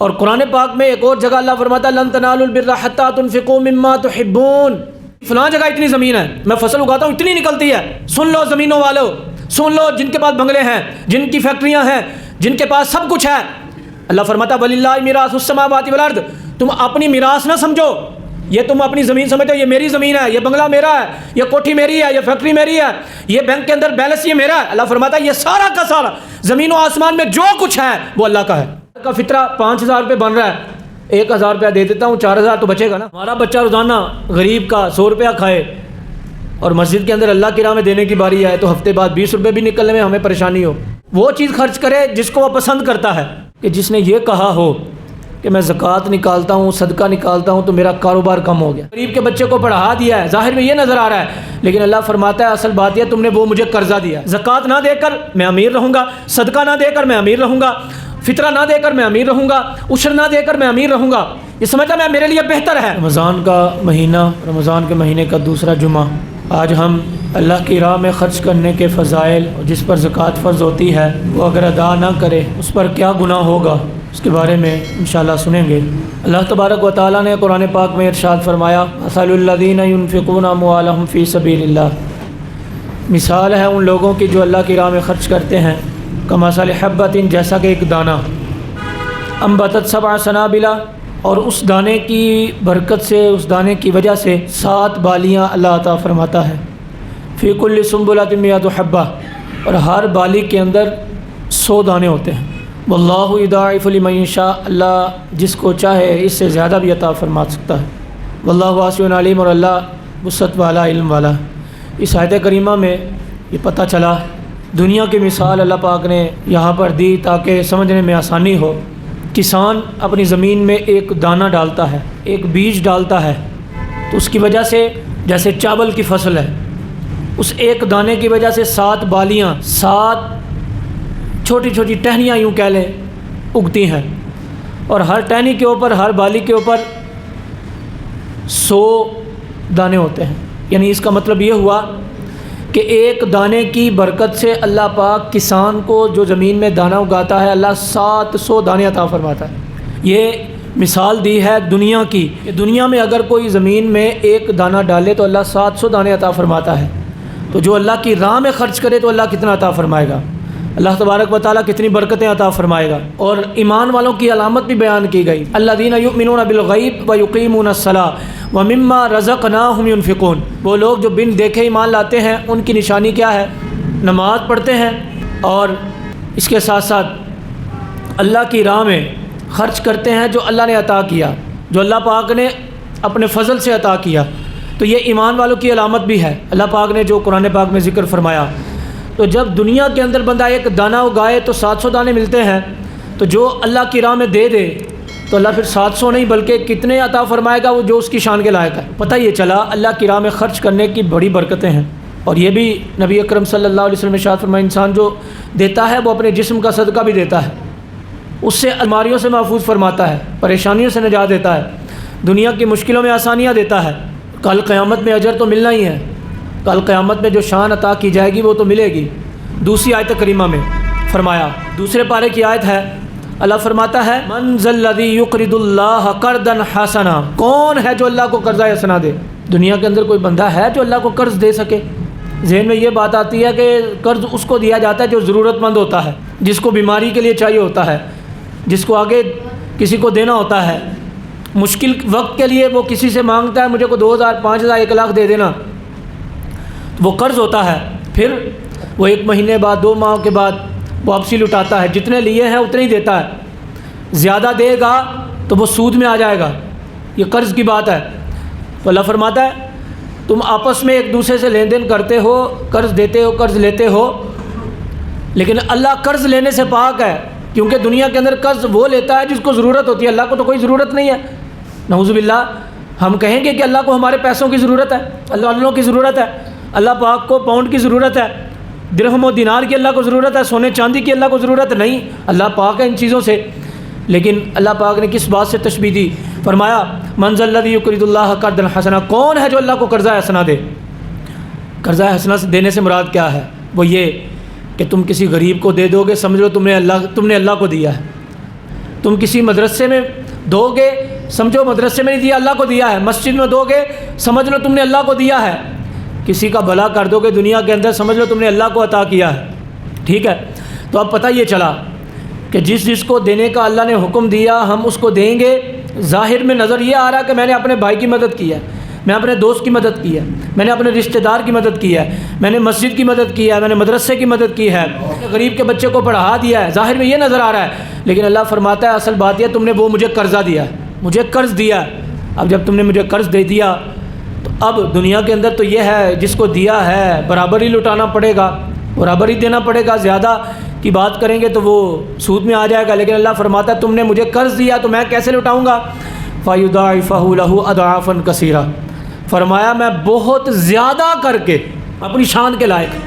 اور قرآن پاک میں ایک اور جگہ اللہ فرماتا ہے لن تنالوا البر حتى تنفقوا مما تحبون، فلاں جگہ اتنی زمین ہے، میں فصل اگاتا ہوں اتنی نکلتی ہے، سن لو زمینوں والو، سن لو جن کے پاس بنگلے ہیں، جن کی فیکٹریاں ہیں، جن کے پاس سب کچھ ہے، اللہ فرماتا ہے وَلِلَّهِ مِيرَاثُ السَّمَاوَاتِ وَالْأَرْضِ، تم اپنی میراث نہ سمجھو، یہ تم اپنی زمین سمجھتے ہو یہ میری زمین ہے، یہ بنگلہ میرا ہے، یہ کوٹھی میری ہے، یہ فیکٹری میری ہے، یہ بینک کے اندر بیلنس یہ میرا ہے۔ اللہ فرماتا ہے یہ سارا کا سارا زمین و آسمان میں جو کچھ ہے وہ اللہ کا ہے۔ کا فطرہ 5000 روپے بن رہا ہے، 1000 روپیہ دے دیتا ہوں، 4000 تو بچے گا نا۔ ہمارا بچہ روزانہ غریب کا 100 روپیہ کھائے اور مسجد کے اندر اللہ کی راہ میں دینے کی باری آئے تو ہفتے بعد 20 روپے بھی نکلنے میں ہمیں پریشانی ہو، وہ چیز خرچ کرے جس کو وہ پسند کرتا ہے، کہ جس نے یہ کہا ہو کہ میں زکوٰۃ نکالتا ہوں، صدقہ نکالتا ہوں تو میرا کاروبار کم ہو گیا۔ غریب کے بچے کو پڑھا دیا ہے، ظاہر میں یہ نظر آ رہا ہے، لیکن اللہ فرماتا ہے اصل بات یہ تم نے وہ مجھے قرضہ دیا، زکوٰۃ نہ دے کر میں امیر رہوں گا، صدقہ نہ دے کر میں امیر رہوں گا، فطرہ نہ دے کر میں امیر رہوں گا، عشر نہ دے کر میں امیر رہوں گا، یہ سمجھتا میں میرے لیے بہتر ہے۔ رمضان کا مہینہ، رمضان کے مہینے کا دوسرا جمعہ، آج ہم اللہ کی راہ میں خرچ کرنے کے فضائل، جس پر زکوٰۃ فرض ہوتی ہے وہ اگر ادا نہ کرے اس پر کیا گناہ ہوگا، اس کے بارے میں انشاءاللہ سنیں گے۔ اللہ تبارک و تعالیٰ نے قرآن پاک میں ارشاد فرمایا مثل الذین ينفقون اموالهم فی سبیل اللہ، مثال ہے ان لوگوں کی جو اللہ کی راہ میں خرچ کرتے ہیں، کمثل حبۃ، جیسا کہ ایک دانہ، انبتت 7 سنابل، اور اس دانے کی برکت سے، اس دانے کی وجہ سے 7 بالیاں اللہ عطا فرماتا ہے، فی کل سنبلۃ 100 حبہ، اور ہر بالی کے اندر 100 دانے ہوتے ہیں، واللہ یضاعف لمن یشاء، اللہ جس کو چاہے اس سے زیادہ بھی عطا فرما سکتا ہے، واللہ واسع علیم، اور اللہ وسعت والا، علم والا۔ اس آیت کریمہ میں یہ پتہ چلا، دنیا کی مثال اللہ پاک نے یہاں پر دی تاکہ سمجھنے میں آسانی ہو۔ کسان اپنی زمین میں ایک دانہ ڈالتا ہے، ایک بیج ڈالتا ہے، تو اس کی وجہ سے جیسے چاول کی فصل ہے، اس ایک دانے کی وجہ سے 7 بالیاں، 7 چھوٹی چھوٹی ٹہنیاں یوں کہہ لیں اگتی ہیں، اور ہر ٹہنی کے اوپر، ہر بالی کے اوپر 100 دانے ہوتے ہیں۔ یعنی اس کا مطلب یہ ہوا کہ ایک دانے کی برکت سے اللہ پاک کسان کو جو زمین میں دانہ اگاتا ہے، اللہ 700 دانے عطا فرماتا ہے۔ یہ مثال دی ہے دنیا کی، کہ دنیا میں اگر کوئی زمین میں ایک دانہ ڈالے تو اللہ 700 دانے عطا فرماتا ہے، تو جو اللہ کی راہ میں خرچ کرے تو اللہ کتنا عطا فرمائے گا، اللہ تبارک و تعالیٰ کتنی برکتیں عطا فرمائے گا۔ اور ایمان والوں کی علامت بھی بیان کی گئی، الذین یؤمنون بالغیب ویقیمون الصلاۃ ومما رزقناہم ینفقون، وہ لوگ جو بن دیکھے ایمان لاتے ہیں، ان کی نشانی کیا ہے؟ نماز پڑھتے ہیں اور اس کے ساتھ ساتھ اللہ کی راہ میں خرچ کرتے ہیں جو اللہ نے عطا کیا، جو اللہ پاک نے اپنے فضل سے عطا کیا، تو یہ ایمان والوں کی علامت بھی ہے۔ اللہ پاک نے جو قرآن پاک میں ذکر فرمایا، تو جب دنیا کے اندر بندہ ایک دانہ اگائے تو 700 دانے ملتے ہیں، تو جو اللہ کی راہ میں دے دے تو اللہ پھر 700 نہیں بلکہ کتنے عطا فرمائے گا، وہ جو اس کی شان کے لائق ہے۔ پتہ یہ چلا اللہ کی راہ میں خرچ کرنے کی بڑی برکتیں ہیں، اور یہ بھی نبی اکرم صلی اللہ علیہ وسلم نے ارشاد فرمایا انسان جو دیتا ہے وہ اپنے جسم کا صدقہ بھی دیتا ہے، اس سے الماریوں سے محفوظ فرماتا ہے، پریشانیوں سے نجات دیتا ہے، دنیا کی مشکلوں میں آسانیاں دیتا ہے، کل قیامت میں اجر تو ملنا ہی ہے، کل قیامت میں جو شان عطا کی جائے گی وہ تو ملے گی۔ دوسری آیت کریمہ میں فرمایا، دوسرے پارے کی آیت ہے، اللہ فرماتا ہے من ذا الذی یقرض اللہ قرضا حسنا، کون ہے جو اللہ کو قرضہ حسنا دے؟ دنیا کے اندر کوئی بندہ ہے جو اللہ کو قرض دے سکے؟ ذہن میں یہ بات آتی ہے کہ قرض اس کو دیا جاتا ہے جو ضرورت مند ہوتا ہے، جس کو بیماری کے لیے چاہیے ہوتا ہے، جس کو آگے کسی کو دینا ہوتا ہے، مشکل وقت کے لیے وہ کسی سے مانگتا ہے مجھے کو 2000 5000 1 لاکھ دے دینا، وہ قرض ہوتا ہے، پھر وہ 1 مہینے بعد 2 ماہ کے بعد واپسی لٹاتا ہے، جتنے لیے ہیں اتنے ہی دیتا ہے، زیادہ دے گا تو وہ سود میں آ جائے گا، یہ قرض کی بات ہے۔ تو اللہ فرماتا ہے تم آپس میں ایک دوسرے سے لین دین کرتے ہو، قرض دیتے ہو، قرض لیتے ہو، لیکن اللہ قرض لینے سے پاک ہے، کیونکہ دنیا کے اندر قرض وہ لیتا ہے جس کو ضرورت ہوتی ہے، اللہ کو تو کوئی ضرورت نہیں ہے۔ نعوذ باللہ ہم کہیں گے کہ اللہ کو ہمارے پیسوں کی ضرورت ہے، اللہ والوں کی ضرورت ہے، اللہ پاک کو پاؤنڈ کی ضرورت ہے، درہم و دینار کی اللہ کو ضرورت ہے، سونے چاندی کی اللہ کو ضرورت نہیں، اللہ پاک ہے ان چیزوں سے۔ لیکن اللہ پاک نے کس بات سے تشبیہ دی؟ فرمایا من ذا الذی یقرض اللہ قرضا حسنا، کون ہے جو اللہ کو قرضہ حسنا دے؟ قرضہ حسنا سے دینے سے مراد کیا ہے؟ وہ یہ کہ تم کسی غریب کو دے دو گے، سمجھ لو تم نے اللہ کو دیا ہے، تم کسی مدرسے میں دو گے، سمجھو مدرسے میں نہیں دیا، اللہ کو دیا ہے۔ مسجد میں دو گے، سمجھ لو تم نے اللہ کو دیا ہے۔ کسی کا بھلا کر دو گے دنیا کے اندر، سمجھ لو تم نے اللہ کو عطا کیا ہے۔ ٹھیک ہے، تو اب پتہ یہ چلا کہ جس کو دینے کا اللہ نے حکم دیا ہم اس کو دیں گے۔ ظاہر میں نظر یہ آ رہا ہے کہ میں نے اپنے بھائی کی مدد کی ہے، میں اپنے دوست کی مدد کی ہے، میں نے اپنے رشتہ دار کی مدد کی ہے، میں نے مسجد کی مدد کی ہے، میں نے مدرسے کی مدد کی ہے، غریب کے بچے کو پڑھا دیا ہے۔ ظاہر میں یہ نظر آ رہا ہے، لیکن اللہ فرماتا ہے اصل بات یہ تم نے وہ مجھے قرضہ دیا ہے، مجھے قرض دیا ہے۔ اب جب تم نے مجھے قرض دے دیا تو اب دنیا کے اندر تو یہ ہے جس کو دیا ہے برابر ہی لٹانا پڑے گا، برابر ہی دینا پڑے گا۔ زیادہ کی بات کریں گے تو وہ سود میں آ جائے گا، لیکن اللہ فرماتا ہے تم نے مجھے قرض دیا تو میں کیسے لٹاؤں گا؟ فَيُضَاعِفَهُ لَهُ أَضْعَافًا كَثِيرًا، فرمایا میں بہت زیادہ کر کے اپنی شان کے لائق،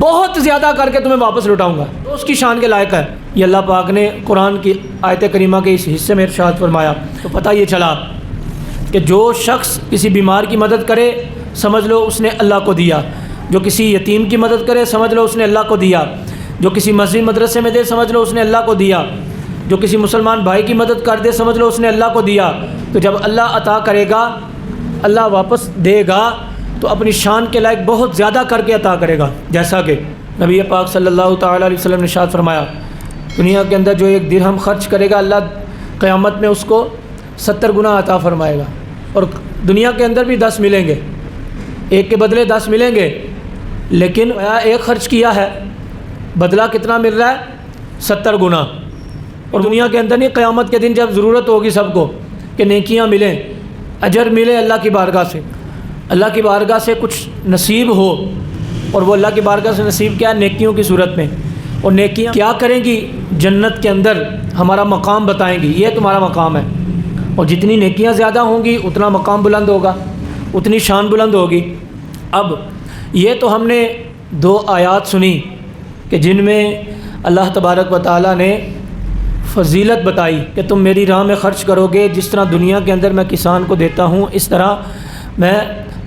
بہت زیادہ کر کے تمہیں واپس لٹاؤں گا، تو اس کی شان کے لائق ہے۔ یہ اللہ پاک نے قرآن کی آیت کریمہ کے اس حصے میں ارشاد فرمایا۔ تو پتہ یہ چلا کہ جو شخص کسی بیمار کی مدد کرے سمجھ لو اس نے اللہ کو دیا، جو کسی یتیم کی مدد کرے سمجھ لو اس نے اللہ کو دیا، جو کسی مسجد مدرسے میں دے سمجھ لو اس نے اللہ کو دیا، جو کسی مسلمان بھائی کی مدد کر دے سمجھ لو اس نے اللہ کو دیا۔ تو جب اللہ عطا کرے گا، اللہ واپس دے گا تو اپنی شان کے لائق بہت زیادہ کر کے عطا کرے گا، جیسا کہ نبی پاک صلی اللہ تعالیٰ علیہ وسلم نے ارشاد فرمایا دنیا کے اندر جو ایک درہم خرچ کرے گا اللہ قیامت میں اس کو 70 گنا عطا فرمائے گا، اور دنیا کے اندر بھی 10 ملیں گے، ایک کے بدلے 10 ملیں گے، لیکن ایک خرچ کیا ہے بدلہ کتنا مل رہا ہے؟ 70 گنا۔ اور دنیا کے اندر نہیں، قیامت کے دن جب ضرورت ہوگی سب کو کہ نیکیاں ملیں، اجر ملے اللہ کی بارگاہ سے، اللہ کی بارگاہ سے کچھ نصیب ہو، اور وہ اللہ کی بارگاہ سے نصیب کیا ہے؟ نیکیوں کی صورت میں۔ اور نیکیاں کیا کریں گی؟ جنت کے اندر ہمارا مقام بتائیں گی، یہ تمہارا مقام ہے، اور جتنی نیکیاں زیادہ ہوں گی اتنا مقام بلند ہوگا، اتنی شان بلند ہوگی۔ اب یہ تو ہم نے 2 آیات سنی کہ جن میں اللہ تبارک و تعالیٰ نے فضیلت بتائی کہ تم میری راہ میں خرچ کرو گے، جس طرح دنیا کے اندر میں کسان کو دیتا ہوں اس طرح میں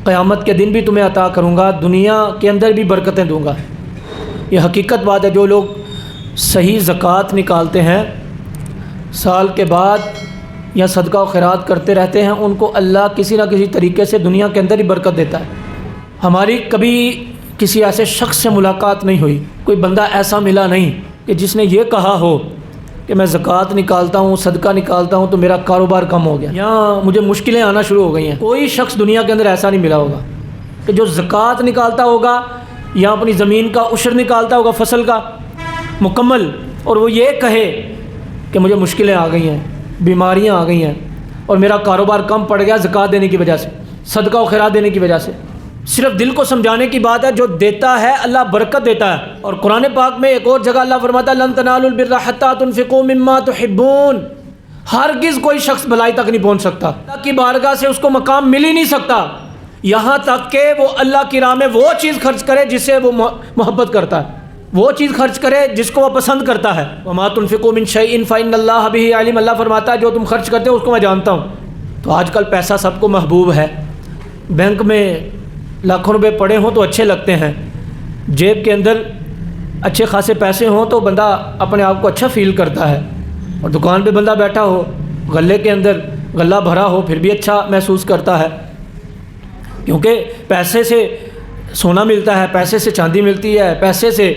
قیامت کے دن بھی تمہیں عطا کروں گا، دنیا کے اندر بھی برکتیں دوں گا۔ یہ حقیقت بات ہے، جو لوگ صحیح زکوٰۃ نکالتے ہیں سال کے بعد یا صدقہ و خیرات کرتے رہتے ہیں، ان کو اللہ کسی نہ کسی طریقے سے دنیا کے اندر ہی برکت دیتا ہے۔ ہماری کبھی کسی ایسے شخص سے ملاقات نہیں ہوئی، کوئی بندہ ایسا ملا نہیں کہ جس نے یہ کہا ہو کہ میں زکوٰۃ نکالتا ہوں، صدقہ نکالتا ہوں تو میرا کاروبار کم ہو گیا یا مجھے مشکلیں آنا شروع ہو گئی ہیں۔ کوئی شخص دنیا کے اندر ایسا نہیں ملا ہوگا کہ جو زکوٰۃ نکالتا ہوگا یا اپنی زمین کا عشر نکالتا ہوگا فصل کا مکمل، اور وہ یہ کہے کہ مجھے مشکلیں آ گئی ہیں، بیماریاں آ گئی ہیں اور میرا کاروبار کم پڑ گیا زکوٰۃ دینے کی وجہ سے، صدقہ و خیرات دینے کی وجہ سے۔ صرف دل کو سمجھانے کی بات ہے، جو دیتا ہے اللہ برکت دیتا ہے۔ اور قرآن پاک میں ایک اور جگہ اللہ فرماتا ہے لن تنالوا البر حتى تنفقوا مما تحبون، ہرگز کوئی شخص بھلائی تک نہیں پہنچ سکتا، اللہ کی بارگاہ سے اس کو مقام مل ہی نہیں سکتا یہاں تک کہ وہ اللہ کی راہ میں وہ چیز خرچ کرے جس سے وہ محبت کرتا ہے، وہ چیز خرچ کرے جس کو وہ پسند کرتا ہے۔ وما تنفقوا من شيء فإن الله به عليم، اللہ فرماتا ہے جو تم خرچ کرتے ہو اس کو میں جانتا ہوں۔ تو آج کل پیسہ سب کو محبوب ہے، بینک میں لاکھوں روپے پڑے ہوں تو اچھے لگتے ہیں، جیب کے اندر اچھے خاصے پیسے ہوں تو بندہ اپنے آپ کو اچھا فیل کرتا ہے، اور دکان پہ بندہ بیٹھا ہو غلے کے اندر غلہ بھرا ہو پھر بھی اچھا محسوس کرتا ہے، کیونکہ پیسے سے سونا ملتا ہے، پیسے سے چاندی ملتی ہے، پیسے سے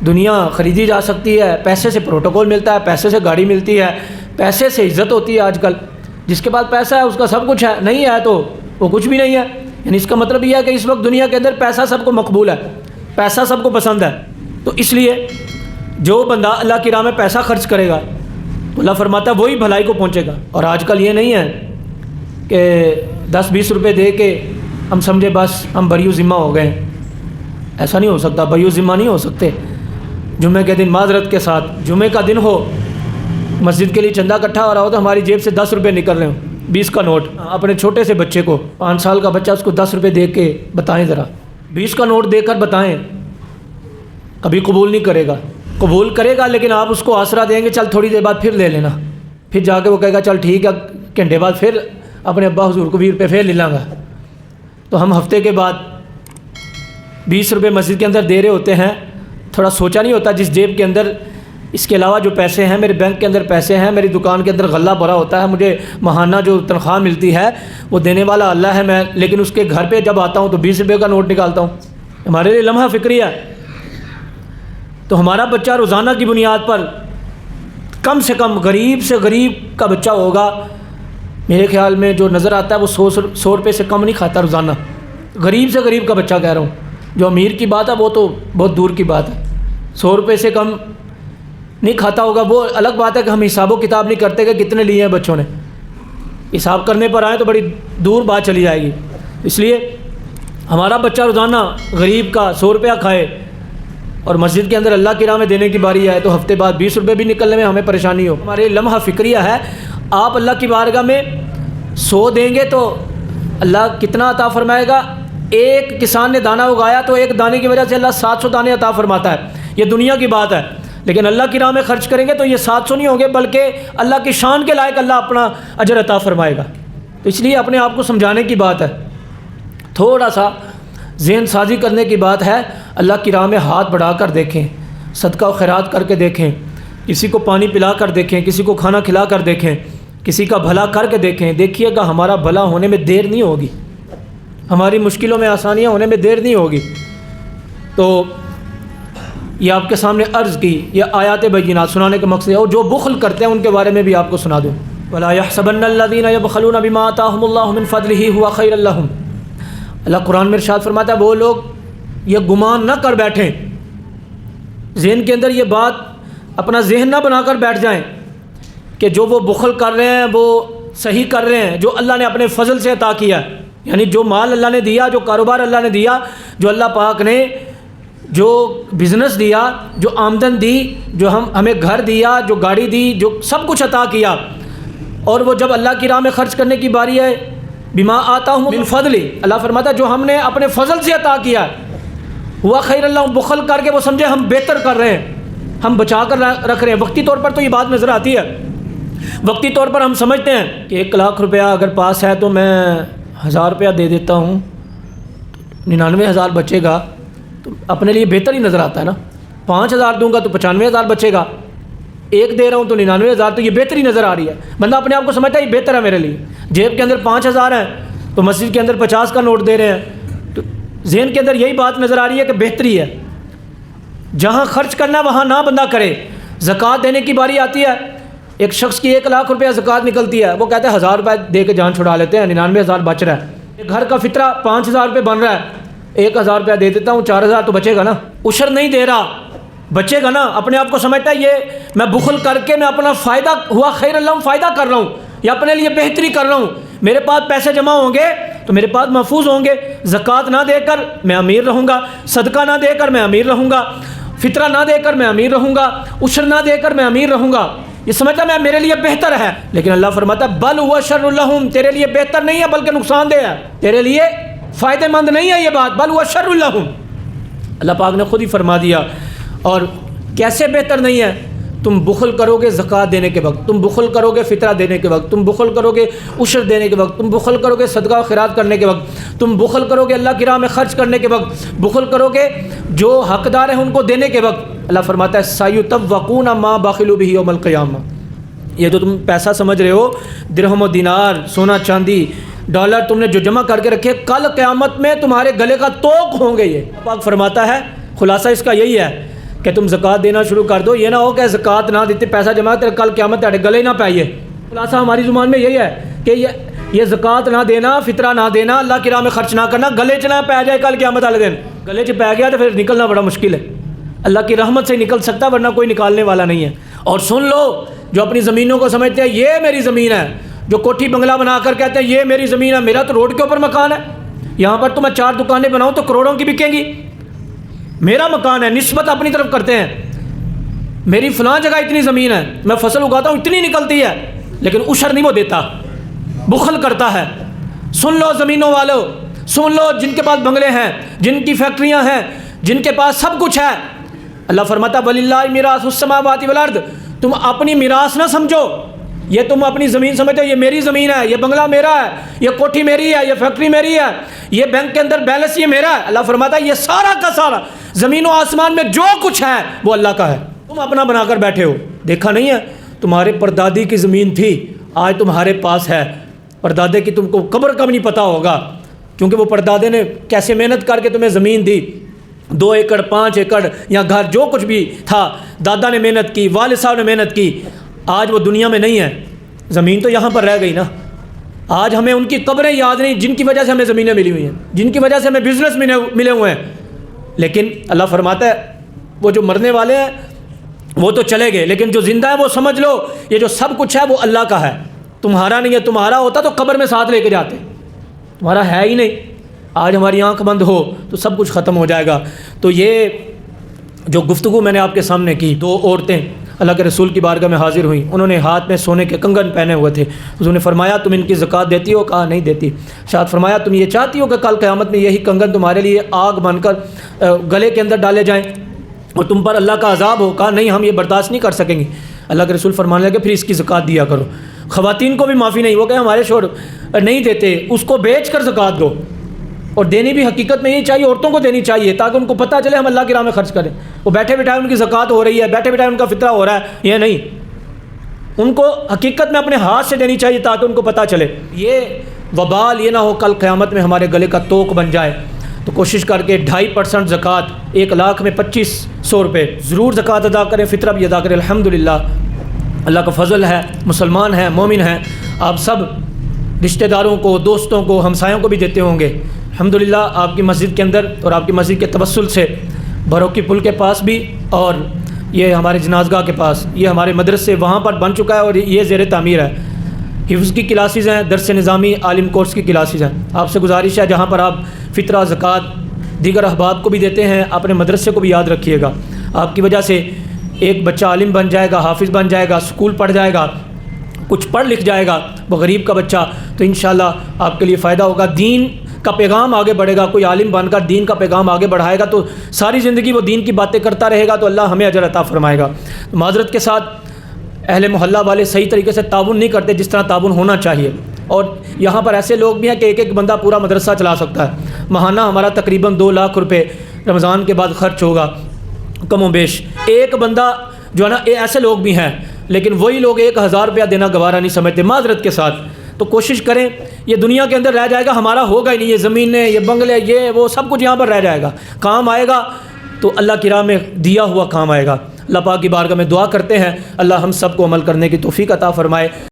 دنیا خریدی جا سکتی ہے، پیسے سے پروٹوکول ملتا ہے، پیسے سے گاڑی ملتی ہے، پیسے سے عزت ہوتی ہے۔ آج کل جس کے پاس پیسہ ہے اس کا سب کچھ ہے، نہیں ہے تو وہ کچھ بھی نہیں ہے۔ یعنی اس کا مطلب یہ ہے کہ اس وقت دنیا کے اندر پیسہ سب کو مقبول ہے، پیسہ سب کو پسند ہے۔ تو اس لیے جو بندہ اللہ کی راہ میں پیسہ خرچ کرے گا تو اللہ فرماتا ہے وہی بھلائی کو پہنچے گا۔ اور آج کل یہ نہیں ہے کہ 10-20 روپے دے کے ہم سمجھے بس ہم بریو ذمہ ہو گئے، ایسا نہیں ہو سکتا، بریو ذمہ نہیں ہو سکتے۔ جمعے کے دن معذرت کے ساتھ جمعے کا دن ہو، مسجد کے لیے چندہ اکٹھا ہو رہا ہو تو ہماری جیب سے 10 روپے نکل رہے ہوں، 20 کا نوٹ، اپنے چھوٹے سے بچے کو 5 سال کا بچہ اس کو 10 روپے دے کے بتائیں ذرا، 20 کا نوٹ دے کر بتائیں، کبھی قبول نہیں کرے گا، قبول کرے گا لیکن آپ اس کو آسرا دیں گے چل تھوڑی دیر بعد پھر لے لینا، پھر جا کے وہ کہے گا چل ٹھیک ہے گھنٹے بعد پھر اپنے ابا حضور کو 20 روپے پھر لے لوں گا۔ تو ہم ہفتے کے بعد 20 روپے مسجد کے اندر دے رہے ہوتے ہیں، تھوڑا سوچا نہیں ہوتا جس جیب کے اندر اس کے علاوہ جو پیسے ہیں، میرے بینک کے اندر پیسے ہیں، میری دکان کے اندر غلہ بھرا ہوتا ہے، مجھے ماہانہ جو تنخواہ ملتی ہے وہ دینے والا اللہ ہے، میں لیکن اس کے گھر پہ جب آتا ہوں تو 20 روپے کا نوٹ نکالتا ہوں۔ ہمارے لیے لمحہ فکری ہے۔ تو ہمارا بچہ روزانہ کی بنیاد پر کم سے کم غریب سے غریب کا بچہ ہوگا، میرے خیال میں جو نظر آتا ہے وہ 100 روپے سے کم نہیں کھاتا روزانہ۔ غریب سے غریب کا بچہ کہہ رہا ہوں، جو امیر کی بات ہے وہ تو بہت دور کی بات ہے، 100 روپے سے کم نہیں کھاتا ہوگا۔ وہ الگ بات ہے کہ ہم حساب و کتاب نہیں کرتے کہ کتنے لیے ہیں بچوں نے، حساب کرنے پر آئے تو بڑی دور بات چلی جائے گی۔ اس لیے ہمارا بچہ روزانہ غریب کا 100 روپیہ کھائے اور مسجد کے اندر اللہ کی راہ میں دینے کی باری آئے تو ہفتے بعد 20 روپے بھی نکلنے میں ہمیں پریشانی ہو۔ ہمارے لمحہ فکریہ ہے، آپ اللہ کی بارگاہ میں 100 دیں گے تو اللہ کتنا عطا فرمائے گا؟ ایک کسان نے دانہ اگایا تو ایک دانے کی وجہ سے اللہ 700 دانے عطا فرماتا ہے، یہ دنیا کی بات ہے۔ لیکن اللہ کی راہ میں خرچ کریں گے تو یہ 700 نہیں ہوں گے، بلکہ اللہ کی شان کے لائق اللہ اپنا اجر عطا فرمائے گا۔ تو اس لیے اپنے آپ کو سمجھانے کی بات ہے، تھوڑا سا ذہن سازی کرنے کی بات ہے۔ اللہ کی راہ میں ہاتھ بڑھا کر دیکھیں، صدقہ و خیرات کر کے دیکھیں، کسی کو پانی پلا کر دیکھیں، کسی کو کھانا کھلا کر دیکھیں، کسی کا بھلا کر کے دیکھیں۔ دیکھیے گا ہمارا بھلا ہونے میں دیر نہیں ہوگی، ہماری مشکلوں میں آسانیاں ہونے میں دیر نہیں ہوگی۔ تو یہ آپ کے سامنے عرض کی، یہ آیات بینات سنانے کا مقصد ہے، اور جو بخل کرتے ہیں ان کے بارے میں بھی آپ کو سنا دوں۔ وَلَا يَحْسَبَنَّ الَّذِينَ يَبْخَلُونَ بِمَا آتَاهُمُ اللَّهُ مِنْ فَضْلِهِ هُوَ خَيْرًا لَهُمْ۔ اللہ قرآن میں ارشاد فرماتا ہے وہ لوگ یہ گمان نہ کر بیٹھیں، ذہن کے اندر یہ بات اپنا ذہن نہ بنا کر بیٹھ جائیں کہ جو وہ بخل کر رہے ہیں وہ صحیح کر رہے ہیں، جو اللہ نے اپنے فضل سے عطا کیا، یعنی جو مال اللہ نے دیا، جو کاروبار اللہ نے دیا، جو اللہ پاک نے جو بزنس دیا، جو آمدن دی، جو ہمیں گھر دیا، جو گاڑی دی، جو سب کچھ عطا کیا، اور وہ جب اللہ کی راہ میں خرچ کرنے کی باری ہے، بما آتاہم من فضل، اللہ فرماتا ہے جو ہم نے اپنے فضل سے عطا کیا ہوا خیر اللہ، بخل کر کے وہ سمجھے ہم بہتر کر رہے ہیں، ہم بچا کر رکھ رہے ہیں۔ وقتی طور پر تو یہ بات نظر آتی ہے، وقتی طور پر ہم سمجھتے ہیں کہ 1 لاکھ روپیہ اگر پاس ہے تو میں 1000 روپیہ دے دیتا ہوں، 99,000 بچے گا تو اپنے لیے بہتر ہی نظر آتا ہے نا۔ 5,000 دوں گا تو 95,000 بچے گا، 1 دے رہا ہوں تو 99,000، تو یہ بہتری نظر آ رہی ہے۔ بندہ اپنے آپ کو سمجھتا ہے یہ بہتر ہے میرے لیے، جیب کے اندر 5,000 ہیں تو مسجد کے اندر 50 کا نوٹ دے رہے ہیں، تو ذہن کے اندر یہی بات نظر آ رہی ہے کہ بہتری ہے۔ جہاں خرچ کرنا ہے وہاں نہ بندہ کرے۔ زکوٰۃ دینے کی باری آتی ہے، ایک شخص کی 1 لاکھ روپیہ زکوٰۃ نکلتی ہے، وہ کہتے ہیں 1,000 روپے دے کے جان چھڑا لیتے ہیں، 99,000 بچ رہا ہے۔ ایک گھر کا فطرہ 5,000 روپے بن رہا ہے، 1,000 روپیہ دے دیتا ہوں، 4,000 تو بچے گا نا، عشر نہیں دے رہا، بچے گا نا۔ اپنے آپ کو سمجھتا ہے یہ میں بخل کر کے میں اپنا فائدہ ہوا خیر اللہ فائدہ کر رہا ہوں یا اپنے لیے بہتری کر رہا ہوں، میرے پاس پیسے جمع ہوں گے تو میرے پاس محفوظ ہوں گے، زکوٰۃ نہ دے کر میں امیر رہوں گا، صدقہ نہ دے کر میں امیر رہوں گا، فطرہ نہ دے کر میں امیر رہوں گا، عشر نہ دے کر میں امیر رہوں گا، یہ سمجھتا میں میرے لیے بہتر ہے۔ لیکن اللہ فرماتا ہے بل هو شر لهم، تیرے لیے بہتر نہیں ہے بلکہ نقصان دہ ہے، تیرے لیے فائدہ مند نہیں ہے یہ بات، بل هو شر لهم، اللہ پاک نے خود ہی فرما دیا۔ اور کیسے بہتر نہیں ہے؟ تم بخل کرو گے زکوٰۃ دینے کے وقت، تم بخل کرو گے فطرہ دینے کے وقت، تم بخل کرو گے عشر دینے کے وقت، تم بخل کرو گے صدقہ و خیرات کرنے کے وقت، تم بخل کرو گے اللہ کی راہ میں خرچ کرنے کے وقت، بخل کرو گے جو حقدار ہیں ان کو دینے کے وقت۔ اللہ فرماتا ہے سَيُطَوَّقُونَ مَا بَخِلُوا بِهِ يَوْمَ الْقِيَامَةِ، یہ تو تم پیسہ سمجھ رہے ہو، درہم و دینار، سونا چاندی، ڈالر تم نے جو جمع کر کے رکھے، کل قیامت میں تمہارے گلے کا توق ہوں گے۔ یہ پاک فرماتا ہے خلاصہ اس کا یہی ہے کہ تم زکوٰۃ دینا شروع کر دو، یہ نہ ہو کہ زکوٰۃ نہ دیتے پیسہ جمع تیرے کل قیامت تیرے گلے نہ پائیے۔ خلاصہ ہماری زبان میں یہی ہے کہ یہ زکوٰۃ نہ دینا، فطرہ نہ دینا، اللہ کی راہ میں خرچ نہ کرنا، گلے چ نہ پہ جائے کل قیامت والے دن۔ گلے چ پہ گیا تو پھر نکلنا بڑا مشکل ہے، اللہ کی رحمت سے نکل سکتا ورنہ کوئی نکالنے والا نہیں ہے۔ اور سن لو جو اپنی زمینوں کو سمجھتے ہیں یہ میری زمین ہے، جو کوٹھی بنگلہ بنا کر کہتے ہیں یہ میری زمین ہے، میرا تو روڈ کے اوپر مکان ہے، یہاں پر تو میں 4 دکانیں بناؤں تو کروڑوں کی بکیں گی، میرا مکان ہے، نسبت اپنی طرف کرتے ہیں، میری فلاں جگہ اتنی زمین ہے، میں فصل اگاتا ہوں اتنی نکلتی ہے، لیکن عشر نہیں وہ دیتا، بخل کرتا ہے۔ سن لو زمینوں والو، سن لو جن کے پاس بنگلے ہیں، جن کی فیکٹریاں ہیں، جن کے پاس سب کچھ ہے، اللہ فرماتا وَلِلَّهِ مِيرَاثُ السَّمَاوَاتِ وَالْأَرْضِ، تم اپنی میراث نہ سمجھو، یہ تم اپنی زمین سمجھتے ہو یہ میری زمین ہے، یہ بنگلہ میرا ہے، یہ کوٹھی میری ہے، یہ فیکٹری میری ہے، یہ بینک کے اندر بیلنس یہ میرا ہے۔ اللہ فرماتا ہے یہ سارا کا سارا زمین و آسمان میں جو کچھ ہے وہ اللہ کا ہے، تم اپنا بنا کر بیٹھے ہو، دیکھا نہیں ہے تمہارے پردادی کی زمین تھی، آج تمہارے پاس ہے، پردادے کی تم کو قبر کا بھی نہیں پتہ ہوگا، کیونکہ وہ پردادے نے کیسے محنت کر کے تمہیں زمین دی، 2 ایکڑ 5 ایکڑ یا گھر جو کچھ بھی تھا، دادا نے محنت کی، والد صاحب نے محنت کی، آج وہ دنیا میں نہیں ہے، زمین تو یہاں پر رہ گئی نا۔ آج ہمیں ان کی قبریں یاد نہیں جن کی وجہ سے ہمیں زمینیں ملی ہوئی ہیں، جن کی وجہ سے ہمیں بزنس ملے ہوئے ہیں، لیکن اللہ فرماتا ہے وہ جو مرنے والے ہیں وہ تو چلے گئے، لیکن جو زندہ ہے وہ سمجھ لو یہ جو سب کچھ ہے وہ اللہ کا ہے، تمہارا نہیں ہے، تمہارا ہوتا تو قبر میں ساتھ لے کے جاتے، تمہارا ہے ہی نہیں۔ آج ہماری آنکھ بند ہو تو سب کچھ ختم ہو جائے گا۔ تو یہ جو گفتگو میں نے آپ کے سامنے کی، 2 عورتیں اللہ کے رسول کی بارگاہ میں حاضر ہوئیں، انہوں نے ہاتھ میں سونے کے کنگن پہنے ہوئے تھے، حضور نے فرمایا تم ان کی زکوٰۃ دیتی ہو؟ کہا نہیں دیتی۔ شاید فرمایا تم یہ چاہتی ہو کہ کل قیامت میں یہی کنگن تمہارے لیے آگ بن کر گلے کے اندر ڈالے جائیں اور تم پر اللہ کا عذاب ہو؟ کہا نہیں، ہم یہ برداشت نہیں کر سکیں گے۔ اللہ کے رسول فرمانے لگے پھر اس کی زکوٰۃ دیا کرو۔ خواتین کو بھی معافی نہیں، وہ کہ ہمارے شوہر نہیں دیتے، اس کو بیچ کر زکوٰۃ دو، اور دینی بھی حقیقت میں یہی چاہیے، عورتوں کو دینی چاہیے تاکہ ان کو پتہ چلے ہم اللہ کی راہ میں خرچ کریں۔ وہ بیٹھے بیٹھائے ان کی زکوٰۃ ہو رہی ہے، بیٹھے بیٹھائے ان کا فطرہ ہو رہا ہے، یہ نہیں، ان کو حقیقت میں اپنے ہاتھ سے دینی چاہیے تاکہ ان کو پتہ چلے۔ یہ وبال یہ نہ ہو کل قیامت میں ہمارے گلے کا توق بن جائے۔ تو کوشش کر کے 2.5% زکوٰۃ، 1 لاکھ میں 2500 روپے ضرور زکوٰۃ ادا کریں، فطرہ بھی ادا کریں۔ الحمدللہ اللہ کا فضل ہے، مسلمان ہیں، مومن ہیں، آپ سب رشتہ داروں کو، دوستوں کو، ہمسایوں کو بھی دیتے ہوں گے۔ الحمدللہ آپ کی مسجد کے اندر اور آپ کی مسجد کے توسل سے بروکی پل کے پاس بھی اور یہ ہمارے جنازگاہ کے پاس، یہ ہمارے مدرسے وہاں پر بن چکا ہے اور یہ زیر تعمیر ہے۔ حفظ کی کلاسز ہیں، درس نظامی، عالم کورس کی کلاسز ہیں۔ آپ سے گزارش ہے جہاں پر آپ فطرہ، زکوٰۃ، دیگر احباب کو بھی دیتے ہیں، اپنے مدرسے کو بھی یاد رکھیے گا۔ آپ کی وجہ سے ایک بچہ عالم بن جائے گا، حافظ بن جائے گا، سکول پڑھ جائے گا، کچھ پڑھ لکھ جائے گا، وہ غریب کا بچہ، تو انشاءاللہ آپ کے لیے فائدہ ہوگا، دین کا پیغام آگے بڑھے گا۔ کوئی عالم بن کر دین کا پیغام آگے بڑھائے گا تو ساری زندگی وہ دین کی باتیں کرتا رہے گا، تو اللہ ہمیں اجر عطا فرمائے گا۔ معذرت کے ساتھ اہل محلہ والے صحیح طریقے سے تعاون نہیں کرتے جس طرح تعاون ہونا چاہیے، اور یہاں پر ایسے لوگ بھی ہیں کہ ایک بندہ پورا مدرسہ چلا سکتا ہے۔ ماہانہ ہمارا تقریباً 2 لاکھ روپے رمضان کے بعد خرچ ہوگا کم و بیش۔ ایک بندہ جو ہے نا، ایسے لوگ بھی ہیں لیکن وہی لوگ 1000 روپیہ دینا گوارا نہیں سمجھتے، معذرت کے ساتھ۔ تو کوشش کریں، یہ دنیا کے اندر رہ جائے گا، ہمارا ہوگا ہی نہیں، یہ زمینیں، یہ بنگلے، یہ وہ سب کچھ یہاں پر رہ جائے گا، کام آئے گا تو اللہ کی راہ میں دیا ہوا کام آئے گا۔ اللہ پاک کی بارگاہ میں دعا کرتے ہیں اللہ ہم سب کو عمل کرنے کی توفیق عطا فرمائے۔